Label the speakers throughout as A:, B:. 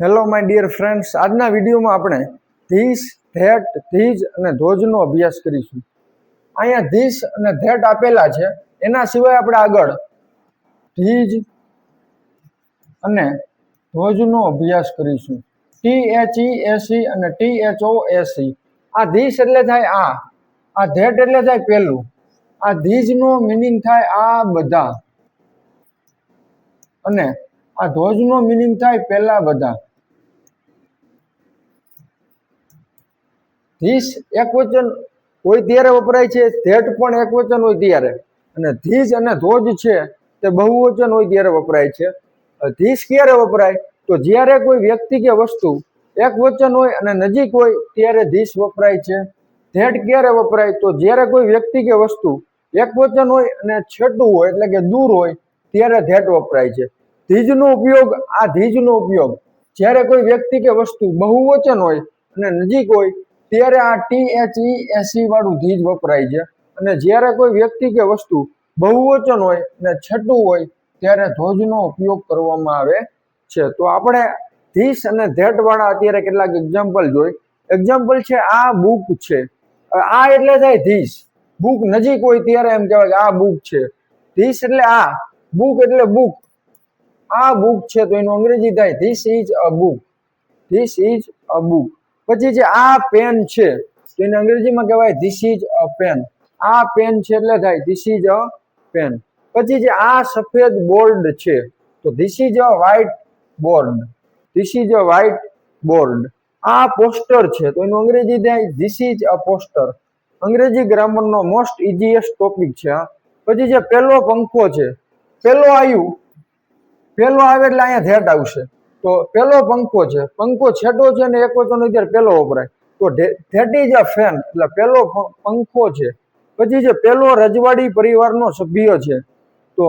A: Hello my dear friends, આજના વિડીયોમાં આપણે ધીસ, ધેટ, ધીજ અને ધોજનો અભ્યાસ કરીશું. અહીંયા ધીસ અને ધેટ આપેલા છે, એના સિવાય આપણે આગળ ધીજ અને ધોજનો અભ્યાસ કરીશું. THEAC અને THOAC. આ ધીસ એટલે થાય આ ધેટ એટલે થાય પેલું, આ ધીજનો મિનિંગ થાય આ બધા, અને આ ધોજનો મિનિંગ થાય પેલા બધા. ધીસ એકવચન હોય ત્યારે વપરાય છે, ધેટ પણ એકવચન હોય ત્યારે, અને ધીજ અને ધોજ છે તે બહુવચન હોય ત્યારે વપરાય છે. ધીસ ક્યારે વપરાય? તો જ્યારે કોઈ વ્યક્તિ કે વસ્તુ એકવચન હોય અને નજીક હોય ત્યારે ધીસ વપરાય છે. ધેટ ક્યારે વપરાય? તો જ્યારે કોઈ વ્યક્તિ કે વસ્તુ એકવચન હોય અને છેટું હોય એટલે કે દૂર હોય ત્યારે ધેટ વપરાય છે. ધીજનો ઉપયોગ, આ ધીજનો ઉપયોગ જ્યારે કોઈ વ્યક્તિ કે વસ્તુ બહુવચન હોય અને નજીક હોય ત્યારે આ THEAC વાળું ધીજ વપરાય છે, અને જ્યારે કોઈ વ્યક્તિ કે વસ્તુ બહુવચન હોય અને છઠ્ઠું હોય ત્યારે ધોજનો ઉપયોગ કરવામાં આવે છે. તો આપણે ધીસ અને ધેટ વાળા અત્યારે કેટલાક એક્ઝામ્પલ જોઈ. એક્ઝામ્પલ છે આ બુક છે. આ એટલે થાય ધીસ, બુક નજીક હોય ત્યારે એમ કહેવાય કે આ બુક છે. ધીસ એટલે આ, બુક એટલે બુક, આ બુક છે તો એનું અંગ્રેજી થાય this is a book, this is a book. પછી જે આ પેન છે તો એને અંગ્રેજીમાં કહેવાય ધીસ ઇઝ અ પેન, આ પેન છે એટલે થાય ધીસ ઇઝ અ પેન. પછી જે આ સફેદ બોર્ડ છે તો this is a white board, this is a white board. આ પોસ્ટર છે તો એનું અંગ્રેજી થાય ધીસ ઇઝ અ પોસ્ટર. અંગ્રેજી ગ્રામરનો મોસ્ટ ઇઝીએસ્ટ ટોપિક છે. પછી જે પેલો પંખો છે, પેલો આવ્યું, પેલો આવે એટલે અહીંયા ધેટ આવશે. તો પેલો પંખો છે, પંખો છેટો છે ને એકવચન હોય ત્યારે પેલો વપરાય, તો ધેટ ઇઝ અ ફેન એટલે પેલો પંખો છે. પછી જે પેલો રજવાડી પરિવારનો સભ્ય છે તો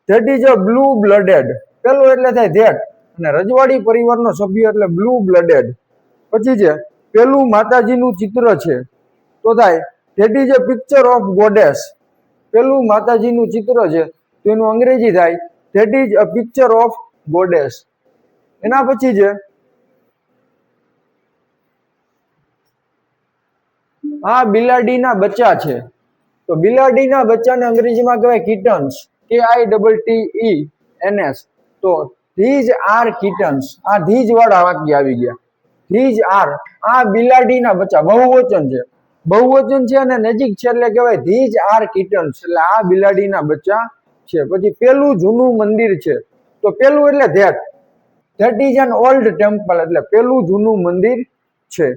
A: that is a blue blooded, પેલો એટલે થાય ધેટ, અને રજવાડી પરિવારનો સભ્ય એટલે બ્લુ બ્લડેડ. પછી જે પેલું માતાજીનું ચિત્ર છે તો થાય that is a picture of goddess, પેલું માતાજીનું ચિત્ર છે તો એનું અંગ્રેજી થાય that is a picture of goddess. એના પછી છે આ બિલાડીના બચ્ચા છે તો બિલાડીના બચ્ચાને અંગ્રેજીમાં કહેવાય કિટન્સ, KITTENS. તો ધીઝ આર કિટન્સ, આ ધીજ વાળા વાક્ય આવી ગયા. ધીઝ આર, આ બિલાડીના બચ્ચા, બહુવચન છે, બહુવચન છે અને નજીક છે એટલે કહેવાય ધીઝ આર કિટન્સ, એટલે આ બિલાડીના બચ્ચા છે. પછી પેલું જૂનું મંદિર છે તો પેલું એટલે that, that is an old temple, એટલે પેલું જૂનું મંદિર છે.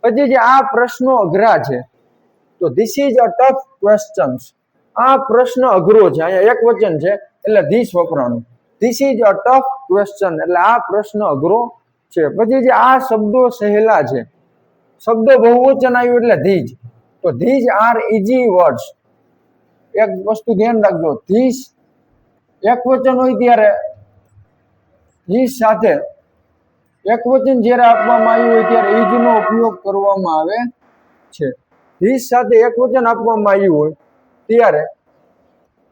A: પછી જે આ પ્રશ્નો અઘરા છે તો this is a tough questions, આ પ્રશ્ન અઘરો છે, અહીંયા એક વચન છે એટલે ધીસ વપરાણું, this is a tough question એટલે આ પ્રશ્ન અઘરો છે. પછી જે આ શબ્દો સહેલા છે, શબ્દ બહુવચન આવ્યું એટલે ધીજ, તો ધીઝ આર ઇઝી વર્ડ્સ. એક વસ્તુ ધ્યાન રાખજો, ધીસ એકવચન હોય ત્યારે ધીસ સાથે એકવચન જ્યારે આપવામાં આવ્યું હોય ત્યારે ઇઝનો ઉપયોગ કરવામાં આવે છે. ધીસ સાથે એકવચન આપવામાં આવ્યું હોય ત્યારે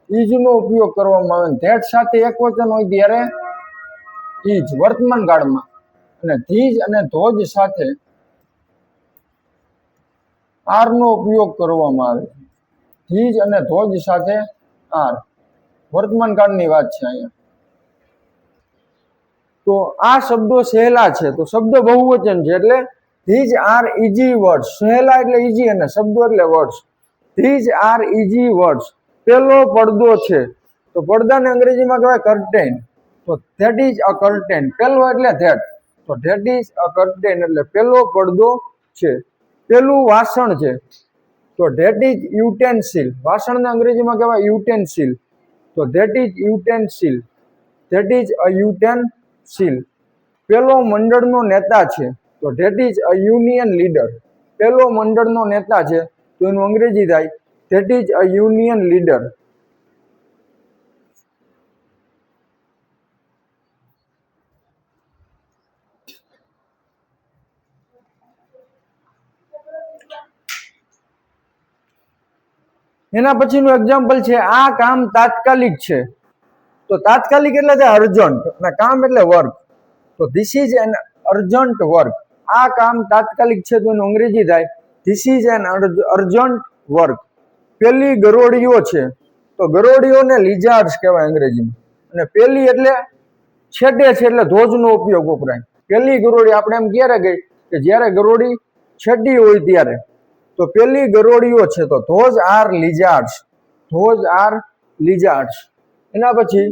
A: ઇઝનો ઉપયોગ કરવામાં આવે, ધેટ સાથે એકવચન હોય ત્યારે ઇઝ વર્તમાન કાળમાં, અને ધીજ અને ધોજ સાથે આર નો ઉપયોગ કરવામાં આવે છે. ધીજ અને ધોજ સાથે આર, વર્તમાન કાળની વાત છે અહીંયા. તો આ શબ્દો સહેલા છે તો શબ્દ બહુવચન છે એટલે ધીઝ આર ઇઝી વર્ડ્સ, સહેલા એટલે ઇઝી અને શબ્દો એટલે words. These are easy words. પેલો પડદો છે તો પડદાને અંગ્રેજીમાં કહેવાય કર્ટેન, તો ધેટ ઇઝ અ કર્ટેન, પેલો એટલે ધેટ, તો ધેટ ઇઝ અ કર્ટેન એટલે પેલો પડદો છે. પેલું વાસણ છે તો ધેટ ઇઝ યુટેન્સિલ, વાસણને અંગ્રેજીમાં કહેવાય યુટેન્સિલ, તો that is utensil, that is a utensil. પેલો મંડળનો નેતા છે તો that is a union leader, પેલો મંડળનો નેતા છે તો એનું અંગ્રેજી થાય that is a union leader. એના પછીનું એક્ઝામ્પલ છે આ કામ તાત્કાલિક છે, તો તાત્કાલિક એટલે અર્જન્ટ અને કામ એટલે વર્ક, તો this is an urgent work. આ કામ તાત્કાલિક છે તો એનું અંગ્રેજી થાય this is an urgent work. પેલી ગરોળીઓ છે તો ગરોળીઓને લિઝાર્ડ્સ કહેવાય અંગ્રેજીમાં. અને પેલી એટલે છેટે છે એટલે ધોજનો ઉપયોગ વપરાય. પેલી ગરોળી આપણે એમ ક્યારે ગઈ કે જ્યારે ગરોળી છેટી હોય ત્યારે. તો પેલી ગરોળીઓ છે તો those are lizards. Those are lizards. એના પછી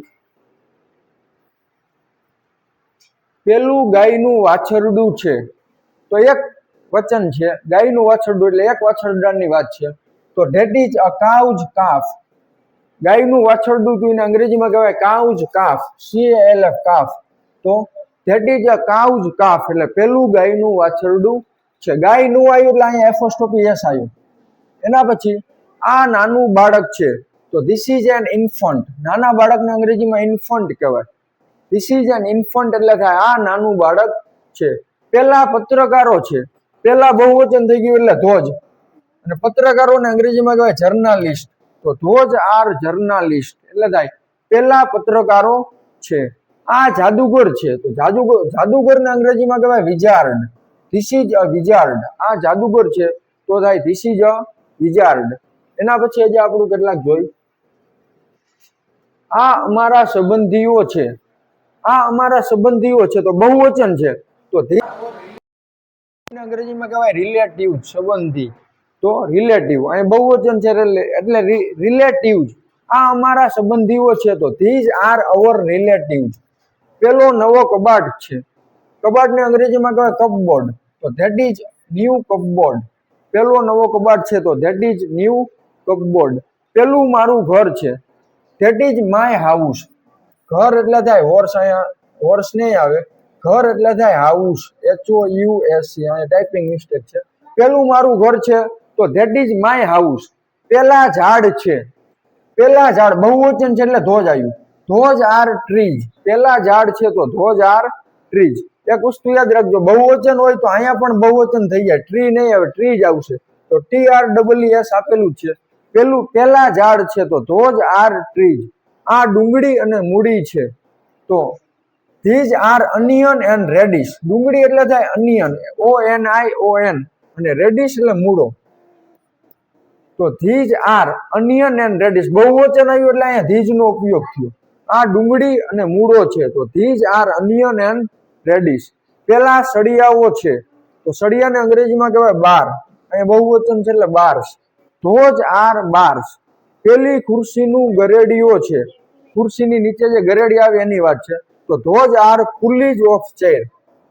A: પેલું ગાયનું વાછરડું છે તો એક વચન છે. ગાયનું વાછરડું એટલે એક વાછરડાની વાત છે. તો that is a cow's calf. ગાયનું વાછરડું તો એને અંગ્રેજીમાં કહેવાય કાઉઝ કાફ. CALF calf. તો that is a cow's calf એટલે પેલું ગાયનું વાછરડું છે. ગાય નું આવ્યું એટલે અહીંયા એપોસ્ટ્રોફી એસ આવ્યું. એના પછી આ નાનું બાળક છે તો ધીસ ઇઝ એન ઇન્ફન્ટ. નાના બાળકને અંગ્રેજીમાં ઇન્ફન્ટ કહેવાય. ધીસ ઇઝ એન ઇન્ફન્ટ એટલે થાય આ નાનું બાળક છે. પેલા પત્રકારો છે. પેલા બહુવચન થઈ ગયું એટલે ધોજ. અને પત્રકારોને અંગ્રેજીમાં કહેવાય જર્નાલિસ્ટ. તો ધોજ આર જર્નાલિસ્ટ એટલે થાય પેલા પત્રકારો છે. આ જાદુગર છે તો જાદુગરને અંગ્રેજીમાં કહેવાય wizard. This is a wizard. આ જાદુગર છે તો થાય ધીસ ઇઝ અ વિઝાર્ડ. એના પછી હજી આપણું કેટલાક જોઈ. આ અમારા સંબંધીઓ છે. આ અમારા સંબંધીઓ છે તો બહુવચન છે તો અંગ્રેજીમાં કહેવાય રિલેટિવ. સંબંધી તો રિલેટિવ. અહીં બહુવચન છે એટલે રિલેટિવ. આ અમારા સંબંધીઓ છે તો ધીઝ આર અવર રિલેટિવ્સ. પેલો નવો કબાટ છે. કબાટને અંગ્રેજીમાં કહેવાય કપબોર્ડ. તો ધેટ ઇઝ ન્યૂ કપબોર્ડ. પેલો નવો કબાટ છે તો ધેટ ઇઝ ન્યૂ કપબોર્ડ. પેલું મારું ઘર છે ધેટ ઇઝ માય હાઉસ. ઘર એટલે થાય હોર્સ. અહીંયા હોર્સ નહીં આવે. ઘર એટલે થાય હાઉસ. HOUS. અહીંયા ટાઈપિંગ મિસ્ટેક છે. પેલું મારું ઘર છે તો ધેટ ઇઝ માય હાઉસ. પેલા ઝાડ છે. પેલા ઝાડ બહુવચન છે એટલે ધોજ આવ્યું. ધોજ આર ટ્રીઝ. પેલા ઝાડ છે તો ધોજ આર ટ્રીઝ. એક વસ્તુ યાદ રાખજો, બહુવચન હોય તો અહીંયા પણ બહુવચન થઈ જાય. ટ્રી નહીં આવે, ટ્રીઝ આવશે. તો TREES આપેલું છે. પેલા ઝાડ છે તો ધોજ આર ટ્રીઝ. આ ડુંગળી અને મૂળી છે તો these R onion and reddish. ડુંગળી એટલે થાય અનિયન, ONION, અને રેડિશ એટલે મૂળો. તો these R onion and reddish. બહુવચન આવ્યું એટલે અહીંયા ધીઝ નો ઉપયોગ થયો. આ ડુંગળી અને મૂળો છે તો these R onion and reddish. પેલા સળિયાઓ છે તો સળિયાને અંગ્રેજીમાં કહેવાય બાર. અહીંયા બહુવચન છે એટલે બાર્સ. ધોજ R bars. પેલી ખુરશીનું ગરેડીઓ છે. ખુરશીની નીચે જે ગરેડી આવે એની વાત છે. તો ધોજ આર પુલીઝ ઓફ ચેર.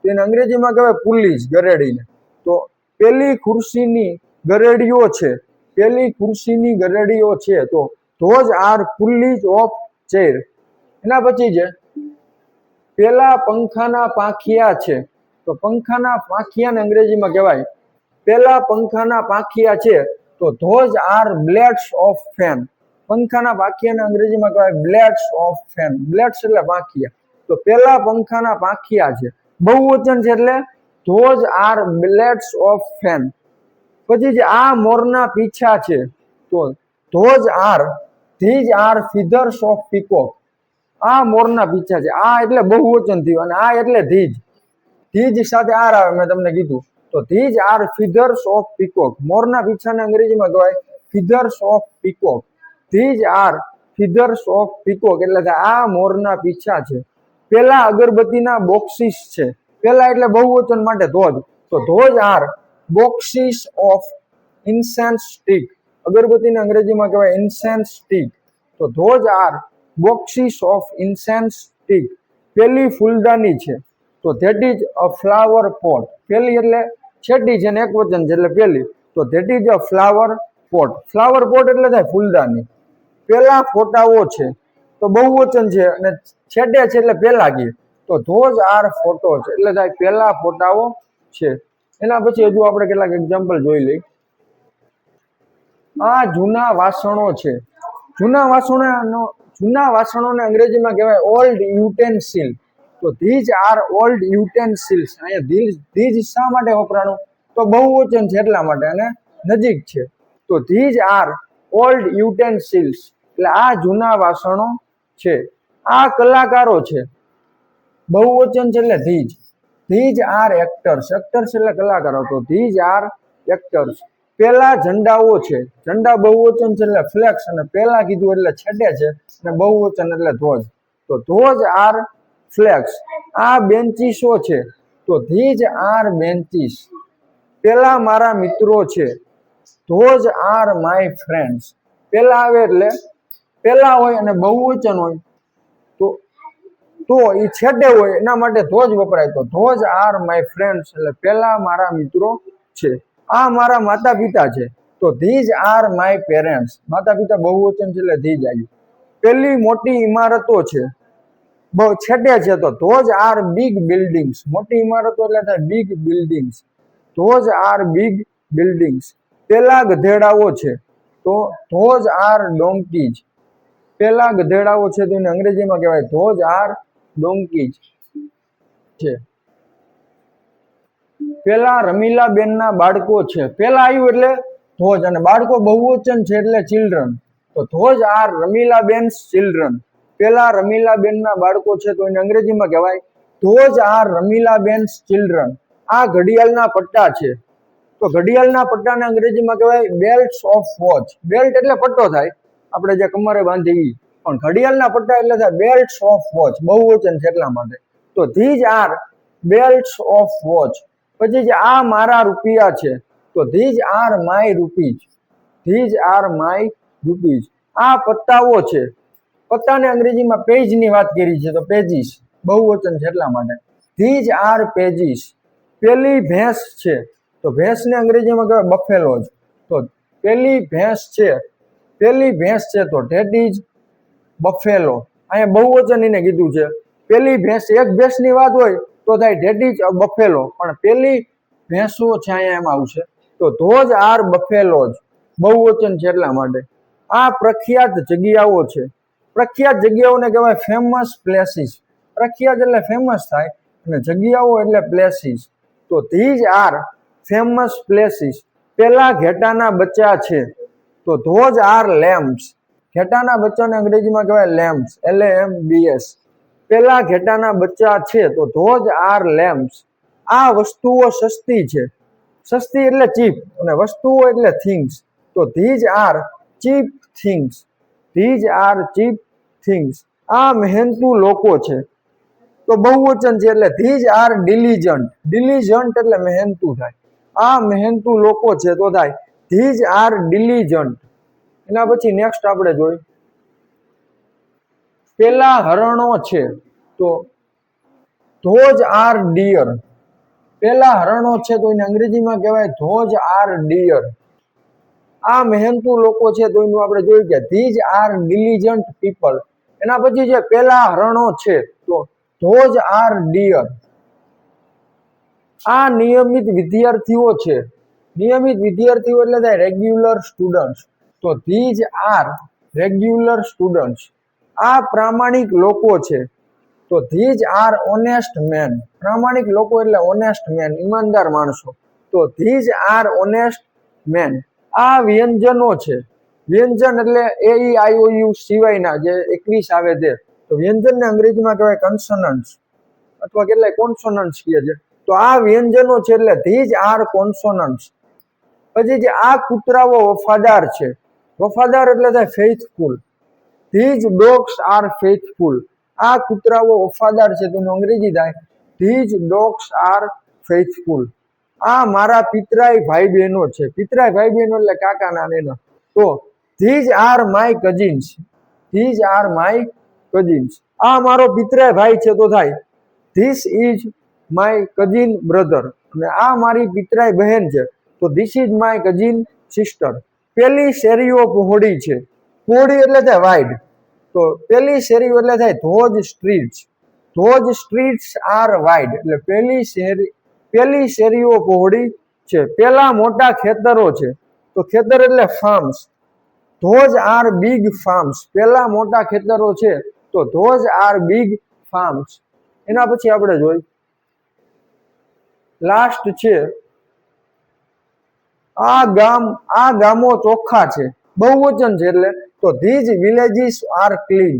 A: તેને અંગ્રેજીમાં કહેવાય પુલીઝ, ગરેડીને. તો પેલી ખુરશીની ગરેડીઓ છે. પેલી ખુરશીની ગરેડીઓ છે તો ધોજ આર પુલીઝ ઓફ ચેર. એના પછી છે પેલા પંખાના પાંખિયા છે તો પંખાના પાંખિયાને અંગ્રેજીમાં કહેવાય પેલા પંખાના પાંખિયા છે તો ધોજ આર બ્લેડ્સ ઓફ ફેન. પંખાના પાંખિયાને અંગ્રેજીમાં કહેવાય બ્લેડ્સ ઓફ ફેન. બ્લેડ્સ એટલે પાંખિયા. તો પેલા પંખાના પાંખિયા છે. બહુવચન છે એટલે ધોજ આર બ્લેડ્સ ઓફ ફેન. પછી જે આ મોરના પીછા છે તો these are feathers of peacock. આ મોરના પીછા છે. આ એટલે બહુવચન થયું અને આ એટલે ધીજ. ધીજ સાથે આર આવે, મેં તમને કીધું. તો these are feathers of peacock. મોરના પીછાને અંગ્રેજીમાં કહેવાય feathers of peacock. These are feathers of peacock એટલે આ મોરના પીછા છે. પેલા અગરબત્તીના બોક્સીસ છે. પેલા એટલે બહુવચન માટે ધોજ. તો ધોજ આર બોક્સીસ ઓફ ઇન્સેન્સ સ્ટીક. અગરબત્તીને અંગ્રેજીમાં કહેવાય ઇન્સેન્સ સ્ટીક. તો ધોજ આર બોક્સીસ ઓફ ઇન્સેન્સ સ્ટીક. પેલી ફૂલદાની છે તો that is a flower pot. પેલી એટલે છેટી છે ને એક વચન છે એટલે પેલી. તો that is a flower pot. Flower pot એટલે થાય ફૂલદાની. પેલા ફોટાઓ છે તો બહુવચન છે અને છેટે છે એટલે પેલા ગઈ. તો ધોઝ આર ફોટોસ એટલે થાય પેલા ફોટાઓ છે. એના પછી હજુ આપણે કેટલાક એક્ઝામ્પલ જોઈ લઈ. આ જૂના વાસણો છે. જૂના વાસણોને અંગ્રેજીમાં કહેવાય ઓલ્ડ યુટેન્સિલ. તો ધીઝ આર ઓલ્ડ યુટેન્સિલ્સ. અહીંયા ધીઝ શા માટે વપરાણું? તો બહુવચન છે એટલા માટે અને નજીક છે. તો ધીઝ આર ઓલ્ડ યુટેન્સિલ્સ એટલે આ જૂના વાસણો છે. આ કલાકારો છે. બહુવચન છે એટલે these. These are actors, actors એટલે કલાકારો, તો ધીજ આર એક્ટર્સ. પેલા ઝંડાઓ છે, ઝંડા બહુવચન છે એટલે ફ્લેક્સ, અને પેલા કીધું એટલે છેડે છે, અને બહુવચન એટલે ધ્વજ, તો ધ્વજ આર ફ્લેક્સ. આ બેન્ચીસો છે, તો ધીજ આર બેન્ચીસ. પેલા મારા મિત્રો છે, ધોઝ આર માય ફ્રેન્ડ્સ. પેલા આવે એટલે પેલા હોય અને બહુવચન હોય તો એ છેડે હોય, એના માટે ધોજ વપરાય, તો ધોઝ આર માય ફ્રેન્ડ્સ એટલે પેલા મારા મિત્રો છે. આ મારા માતા પિતા છે, તો ધીઝ આર માય પેરેન્ટ્સ. માતા પિતા બહુવચન છે એટલે ધીજ આવ્યું. પેલી મોટી ઇમારતો છે, છેડે છે, તો ધોઝ આર બિગ બિલ્ડિંગ્સ. મોટી ઇમારતો એટલે થાય big buildings, those are big buildings. પેલા ગધેડાઓ છે, તો ધોઝ આર ડોન્કીઝ. પેલા ગધેડાઓ છે તો એને અંગ્રેજીમાં કહેવાય ધોઝ આર ડોન્કીઝ છે. પેલા રમીલાબેન ના બાળકો છે, પેલા આવ્યું એટલે ધોઝ, અને બાળકો બહુવચન છે એટલે ચિલ્ડ્રન, તો ધોઝ આર રમીલાબેન્સ ચિલ્ડ્રન. પેલા રમીલાબેન ના બાળકો છે તો એને અંગ્રેજીમાં કહેવાય ધોઝ આર રમીલાબેન્સ ચિલ્ડ્રન. આ ઘડિયાળના પટ્ટા છે, તો ઘડિયાળના પટ્ટાને અંગ્રેજીમાં કહેવાય બેલ્ટ્સ ઓફ વોચ. બેલ્ટ એટલે પટ્ટો થાય, આપણે જે કમરે બાંધીએ, પણ ઘડિયાળના પટ્ટા એટલે થાય બેલ્ટ્સ ઓફ વોચ, બહુવચન છે એટલા માટે, તો ધીજ આર બેલ્ટ્સ ઓફ વોચ. પછી જે આ મારા રૂપિયા છે, તો these are my rupees. These are my rupees. આ પત્તાઓ છે, પત્તાને અંગ્રેજીમાં પેજની વાત કરી છે, તો પેજીસ, બહુવચન છે એટલા માટે, ધીજ આર પેજીસ. પેલી ભેંસ છે, તો ભેંસને અંગ્રેજીમાં કહેવાય બફેલોઝ, તો પેલી ભેંસ છે, પેલી ભેંસ છે, તો ધેટ ઇઝ બફેલો. અહીંયા બહુવચન એને કીધું છે. પેલી ભેંસ, એક ભેંસની વાત હોય તો થાય ધેટ ઇઝ અ બફેલો, પણ પેલી ભેંસો છે અહીંયા એમાં આવશે, તો ધોઝ આર બફેલોઝ, બહુવચન છે એટલા માટે. આ પ્રખ્યાત જગ્યાઓ છે, પ્રખ્યાત જગ્યાઓને કહેવાય ફેમસ પ્લેસીસ. પ્રખ્યાત એટલે ફેમસ થાય, અને જગ્યાઓ એટલે પ્લેસીસ, તો ધીઝ આર ફેમસ પ્લેસીસ. પેલા ઘેટાના બચ્ચા છે, તો ધોઝ આર લેમ્બ્સ. ઘેટાના બચ્ચાને અંગ્રેજીમાં કહેવાય લેમ્બ્સ, LAMBS. પેલા ઘેટાના બચ્ચા છે, તો ધોઝ આર લેમ્બ્સ. આ વસ્તુઓ સસ્તી છે, સસ્તી એટલે ચીપ, અને વસ્તુઓ એટલે થિંગ્સ, તો these are cheap things. These are cheap things. આ મહેનતુ લોકો છે, તો બહુવચન છે એટલે ધીઝ આર ડિલિજન્ટ. ડિલિજન્ટ એટલે મહેનતુ થાય. આ મહેનતુ લોકો છે તો થાય ધીઝ આર ડિલિજન્ટ. એના પછી નેક્સ્ટ આપણે જોઈ, પેલા હરણો છે, તો ધોઝ આર ડિયર. પેલા હરણો છે તો એને અંગ્રેજીમાં કહેવાય ધોઝ આર ડિયર. આ મહેનતુ લોકો છે તો એનું આપણે જોયું કે ધીઝ આર ડિલિજન્ટ પીપલ. એના પછી જે પેલા હરણો છે, તો ધોઝ આર ડિયર. આ નિયમિત વિદ્યાર્થીઓ છે, નિયમિત વિદ્યાર્થીઓ એટલે થાય રેગ્યુલર સ્ટુડન્ટ્સ, તો ધીઝ આર રેગ્યુલર સ્ટુડન્ટ્સ. આ પ્રામાણિક લોકો છે, તો ધીઝ આર ઓનેસ્ટ મેન. પ્રામાણિક લોકો એટલે ઓનેસ્ટ મેન, ઈમાનદાર માણસો, તો ધીઝ આર ઓનેસ્ટ મેન. આ વ્યંજનો છે, વ્યંજન એટલે AEIOU સિવાયના જે 21 આવે તે, તો વ્યંજનને અંગ્રેજીમાં કહેવાય કન્સોનન્ટ્સ, અથવા કેટલાય કોન્સોનન્ટ્સ કહે છે, તો આ વ્યંજનો છે એટલે ધીઝ આર કોન્સોનન્ટ્સ. પછી જે આ કૂતરાઓ વફાદાર છે, વફાદાર એટલે થાય faithful. These dogs are faithful. આ કૂતરાઓ વફાદાર છે, તેનું અંગ્રેજી થાય ધીઝ ડોગ્સ આર ફેઇથફુલ. આ મારા પિતરાઈ ભાઈ બહેનો છે, પિતરાઈ ભાઈ બહેનો એટલે કાકા નાના, તો these are my cousins. These are my cousins. આ મારો પિતરાઈ ભાઈ છે તો થાય this is my cousin brother. અને આ મારી પિતરાઈ બહેન છે, તો this is my cousin sister. પેલી શેરીઓ પહોળી છે, પહોળી એટલે થાય વાઇડ, તો પેલી શેરીઓ એટલે થાય those streets. Those streets are wide, એટલે પેલી શેરીઓ પહોળી છે. પેલા મોટા ખેતરો છે, તો ખેતર એટલે farms, those are big farms. પેલા મોટા ખેતરો છે, તો ધોઝ આર બિગ ફાર્મ્સ. એના પછી આપણે જોઈ લાસ્ટ છે, આ ગામો ચોખ્ખા છે, બહુવચન છે એટલે, તો these villages are clean.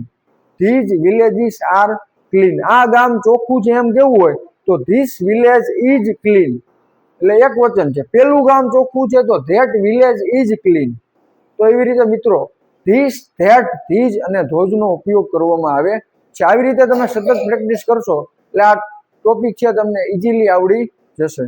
A: These villages are clean. આ ગામ ચોખ્ખું છે એમ કેવું હોય તો ધીસ વિલેજ ઇઝ ક્લીન, એટલે એક વચન છે. પેલું ગામ ચોખ્ખું છે તો ધેટ વિલેજ ઇઝ ક્લીન. તો એવી રીતે મિત્રો ધીસ, ધેટ, ધીજ અને ધોજનો ઉપયોગ કરવામાં આવે છે. આવી રીતે તમે સતત પ્રેક્ટિસ કરશો એટલે આ ટોપિક છે તમને ઇઝીલી આવડી જશે.